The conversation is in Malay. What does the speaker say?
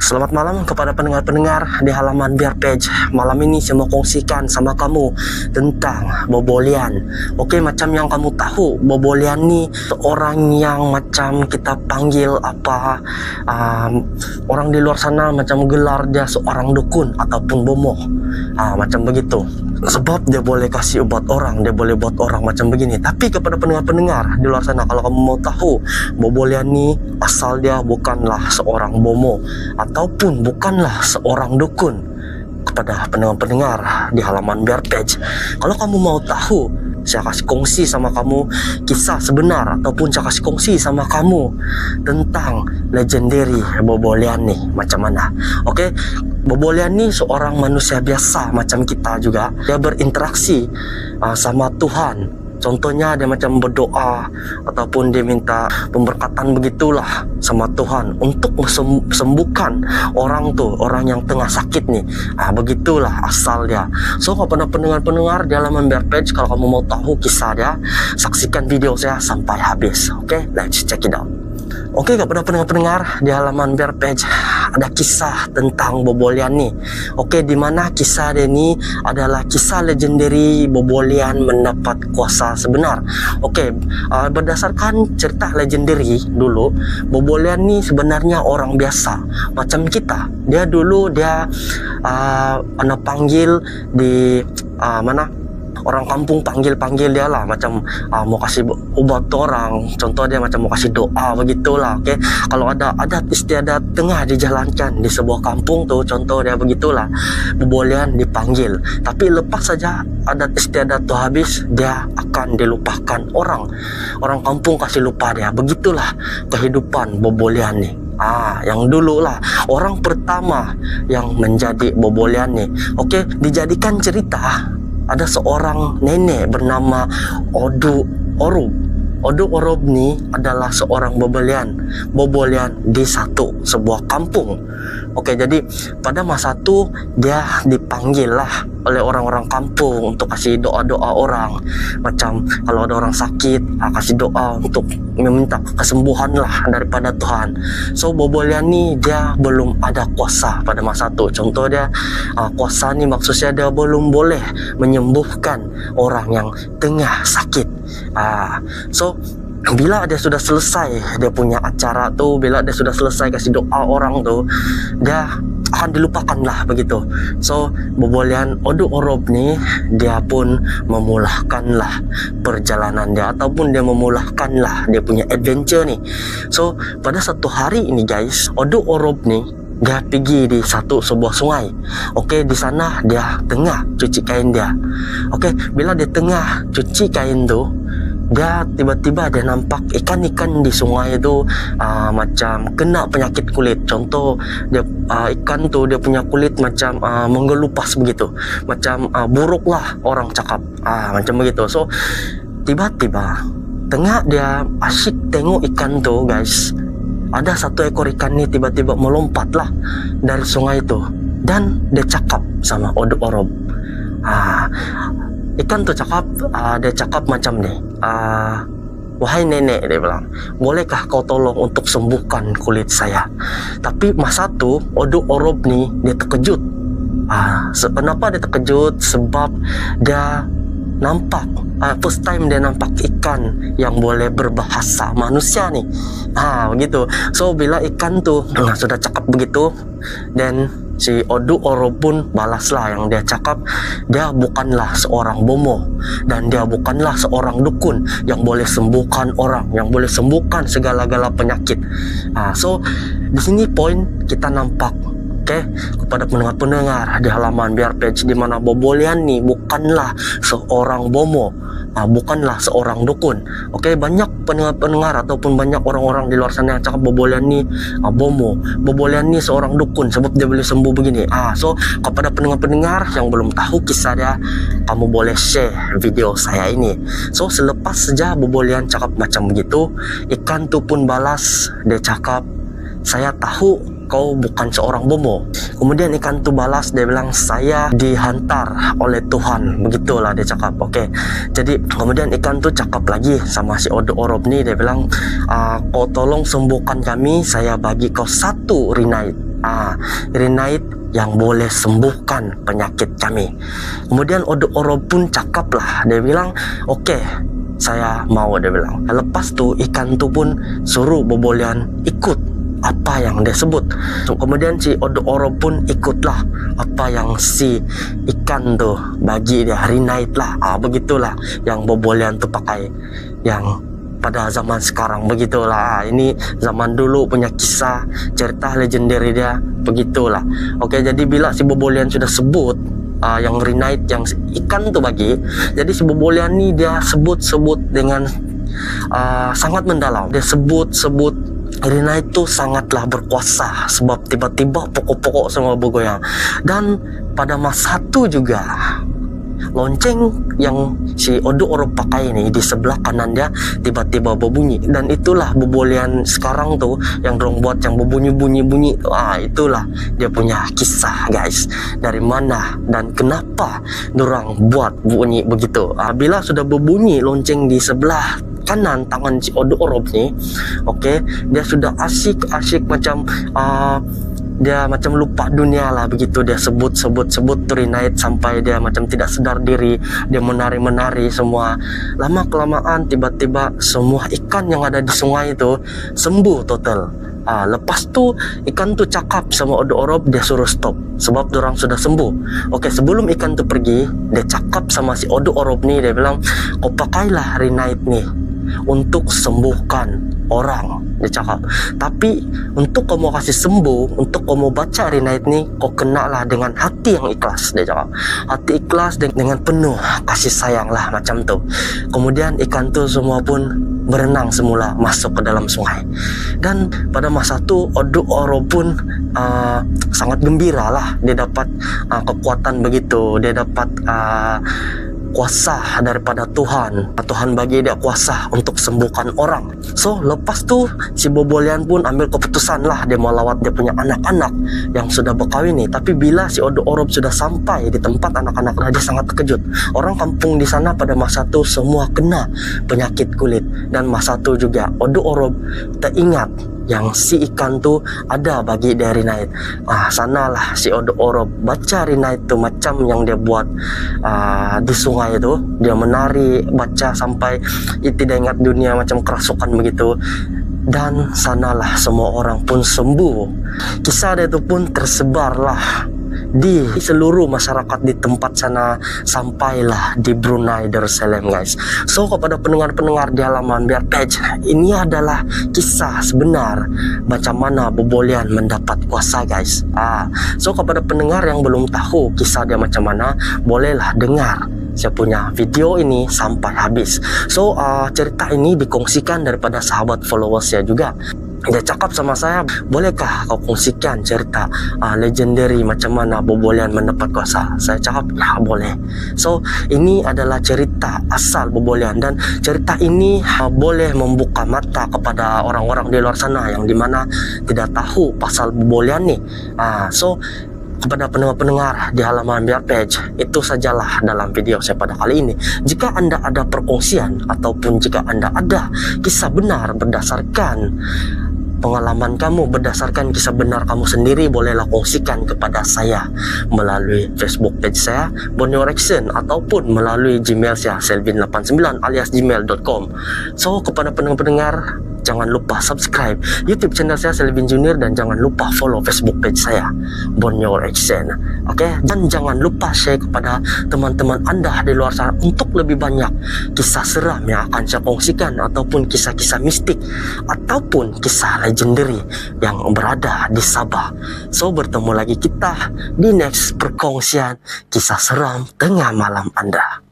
Selamat malam kepada pendengar-pendengar di halaman Biar Page. Malam ini saya mau kongsikan sama kamu tentang Bobolian. Oke, macam yang kamu tahu, Bobolian ni orang yang macam kita panggil orang di luar sana macam gelar dia seorang dukun ataupun bomoh. Macam begitu. Sebab dia boleh kasih obat orang, dia boleh buat orang macam begini. Tapi kepada pendengar-pendengar di luar sana, kalau kamu mau tahu, Bobolian ni asal dia bukanlah seorang bomoh ataupun bukanlah seorang dukun. Kepada pendengar-pendengar di halaman Biar Page, kalau kamu mau tahu, saya kasih kongsi sama kamu kisah sebenar ataupun saya kasih kongsi sama kamu tentang legendary Bobolian ni macam mana. Oke, Bobolian ni seorang manusia biasa macam kita juga. Dia berinteraksi sama Tuhan. Contohnya dia macam berdoa ataupun dia minta pemberkatan begitulah sama Tuhan untuk sembuhkan orang tu, orang yang tengah sakit ni. Begitulah asal dia. So kepada pendengar-pendengar di halaman Biar Page, kalau kamu mau tahu kisah dia, saksikan video saya sampai habis. Oke, let's check it out. Oke, kepada pendengar-pendengar di halaman Biar Page, ada kisah tentang Bobolian ni. Oke, di mana kisah dia ni adalah kisah legendary Bobolian mendapat kuasa sebenar. Oke, berdasarkan cerita legendary dulu, Bobolian ni sebenarnya orang biasa macam kita. Dia dulu anak panggil di orang kampung panggil dia lah macam mau kasih obat orang. Contoh dia macam mau kasih doa begitulah. Oke, kalau ada adat istiadat tengah dijalankan di sebuah kampung tu, contoh dia begitulah, Bobolian dipanggil. Tapi lepas saja adat istiadat tu habis, dia akan dilupakan orang kampung, kasih lupa dia. Begitulah kehidupan Bobolian ni. Yang dulu lah orang pertama yang menjadi Bobolian ni. Oke, dijadikan cerita. Ada seorang nenek bernama Odu Orub. Odu Orub ni adalah seorang Bobolian di sebuah kampung. Oke, jadi pada masa tu dia dipanggil lah oleh orang-orang kampung untuk kasih doa-doa orang. Macam kalau ada orang sakit, kasih doa untuk meminta kesembuhan lah daripada Tuhan. So Bobolian ni dia belum ada kuasa pada masa tu. Contoh dia kuasa ni maksudnya dia belum boleh menyembuhkan orang yang tengah sakit. So bila dia sudah selesai dia punya acara tu, bila dia sudah selesai kasih doa orang tu, dia akan dilupakan lah begitu. So Bobolian Odu Orub ni dia pun memulahkan lah perjalanan dia ataupun dia memulahkan lah dia punya adventure ni. So pada satu hari ini guys, Odu Orub ni dia pergi di sebuah sungai. Oke, di sana dia tengah cuci kain dia. Oke, bila dia tengah cuci kain tu, dia tiba-tiba dia nampak ikan-ikan di sungai itu macam kena penyakit kulit. Contoh dia ikan tu dia punya kulit macam menggelupas begitu, macam buruk lah orang cakap, macam begitu. So tiba-tiba tengah dia asyik tengok ikan tu guys, ada satu ekor ikan ni tiba-tiba melompat lah dari sungai itu dan dia cakap sama Odu Orub. Ikan tu dia cakap macam ni, wahai nenek, dia bilang, bolehkah kau tolong untuk sembuhkan kulit saya? Tapi masa tu Odu Orub ni dia terkejut. Kenapa dia terkejut? Sebab dia nampak first time dia nampak ikan yang boleh berbahasa manusia ni. Begitu. So bila ikan tu sudah cakap begitu, dan si Odu Orub pun balaslah yang dia cakap, dia bukanlah seorang bomoh dan dia bukanlah seorang dukun yang boleh sembuhkan orang, yang boleh sembuhkan segala-gala penyakit. So di sini poin kita nampak, kepada pendengar-pendengar di halaman Biar Page, di mana Bobolian ni bukanlah seorang bomoh, bukanlah seorang dukun. Banyak pendengar-pendengar ataupun banyak orang-orang di luar sana yang cakap Bobolian ni bomoh, Bobolian ni seorang dukun sebab dia boleh sembuh begini. So kepada pendengar-pendengar yang belum tahu kisah dia, kamu boleh share video saya ini. So selepas saja Bobolian cakap macam begitu, ikan tu pun balas, dia cakap, saya tahu kau bukan seorang bomoh. Kemudian ikan tu balas, dia bilang, saya dihantar oleh Tuhan. Begitulah dia cakap. Jadi kemudian ikan tu cakap lagi sama si Odu Orub ni, dia bilang, kau tolong sembuhkan kami, saya bagi kau 1 rinait. Irinite yang boleh sembuhkan penyakit kami. Kemudian Odo Orob pun cakap lah, dia bilang oke, saya mau, dia bilang. Lepas tu ikan tu pun suruh Bobolian ikut apa yang dia sebut. Kemudian si Odo Orob pun ikutlah apa yang si ikan tu bagi dia, Irinite lah. Begitulah yang Bobolian tu pakai, yang pada zaman sekarang begitulah. Ini zaman dulu punya kisah cerita legendary dia, begitulah. Oke, jadi bila si Bobolian sudah sebut yang Irinite yang ikan tu bagi, jadi si Bobolian ni dia sebut dengan sangat mendalam. Dia sebut Irinite itu sangatlah berkuasa, sebab tiba-tiba pokok-pokok semua bergoyang. Dan pada masa itu juga lonceng yang si Odo Orob pakai ini di sebelah kanan dia tiba-tiba berbunyi. Dan itulah Bobolian sekarang tuh yang dorong buat yang berbunyi-bunyi. Itulah dia punya kisah, guys. Dari mana dan kenapa dorang buat bunyi begitu. Bila sudah berbunyi lonceng di sebelah kanan tangan si Odo Orob ni, oke, dia sudah asyik macam dia macam lupa dunia lah begitu. Dia sebut Irinite sampai dia macam tidak sedar diri. Dia menari semua. Lama kelamaan tiba-tiba semua ikan yang ada di sungai itu sembuh total. Lepas tu ikan tu cakap sama Odo Orob, dia suruh stop sebab dorang sudah sembuh. Oke, sebelum ikan tu pergi, dia cakap sama si Odo Orob ni, dia bilang, kau pakailah Irinite ni untuk sembuhkan orang, dia cakap. Tapi untuk kau mau kasih sembuh, untuk kau mau baca Irinite ni, kau kenalah dengan hati yang ikhlas, dia cakap. Hati ikhlas dengan penuh kasih sayang lah, macam tu. Kemudian ikan tu semua pun berenang semula masuk ke dalam sungai. Dan pada masa tu Odo Orob pun sangat gembira lah. Dia dapat kekuatan begitu. Dia dapat kuasa daripada Tuhan. Tuhan bagi dia kuasa untuk sembuhkan orang. So lepas tu si Bobolian pun ambil keputusan lah, dia mau lawat dia punya anak-anak yang sudah berkahwin ni. Tapi bila si Odo Orob sudah sampai di tempat anak-anak, dia sangat terkejut. Orang kampung di sana pada masa tu semua kena penyakit kulit. Dan masa tu juga Odo Orob teringat yang si ikan tu ada bagi dia Irinite. Sanalah si Odo Orob baca Irinite tu macam yang dia buat di sungai itu. Dia menari, baca sampai tidak ingat dunia, macam kerasukan begitu. Dan sanalah semua orang pun sembuh. Kisah dia tu pun tersebarlah di seluruh masyarakat di tempat sana, sampailah di Brunei Darussalam, guys. So kepada pendengar-pendengar di halaman Biar Page, ini adalah kisah sebenar macam mana Bobolian mendapat kuasa, guys. So kepada pendengar yang belum tahu kisah dia macam mana, bolehlah dengar saya punya video ini sampai habis. So cerita ini dikongsikan daripada sahabat followers saya juga. Dia cakap sama saya, bolehkah kau kongsikan cerita legendary macam mana Bobolian mendapat kuasa? Saya cakap, ya boleh. So ini adalah cerita asal Bobolian, dan cerita ini boleh membuka mata kepada orang-orang di luar sana yang dimana tidak tahu pasal Bobolian ni. So kepada pendengar-pendengar di halaman Biar Page, itu sajalah dalam video saya pada kali ini. Jika Anda ada perkongsian ataupun jika Anda ada kisah benar berdasarkan pengalaman kamu, berdasarkan kisah benar kamu sendiri, bolehlah kongsikan kepada saya melalui Facebook page saya Borneo Reaction, ataupun melalui Gmail saya selvin89 alias gmail.com. So kepada pendengar-pendengar, jangan lupa subscribe YouTube channel saya Selvin Junior, dan jangan lupa follow Facebook page saya Borneo Reaction. Dan jangan lupa share kepada teman-teman Anda di luar sana untuk lebih banyak kisah seram yang akan saya kongsikan, ataupun kisah-kisah mistik ataupun kisah legendary yang berada di Sabah. So bertemu lagi kita di next perkongsian kisah seram tengah malam Anda.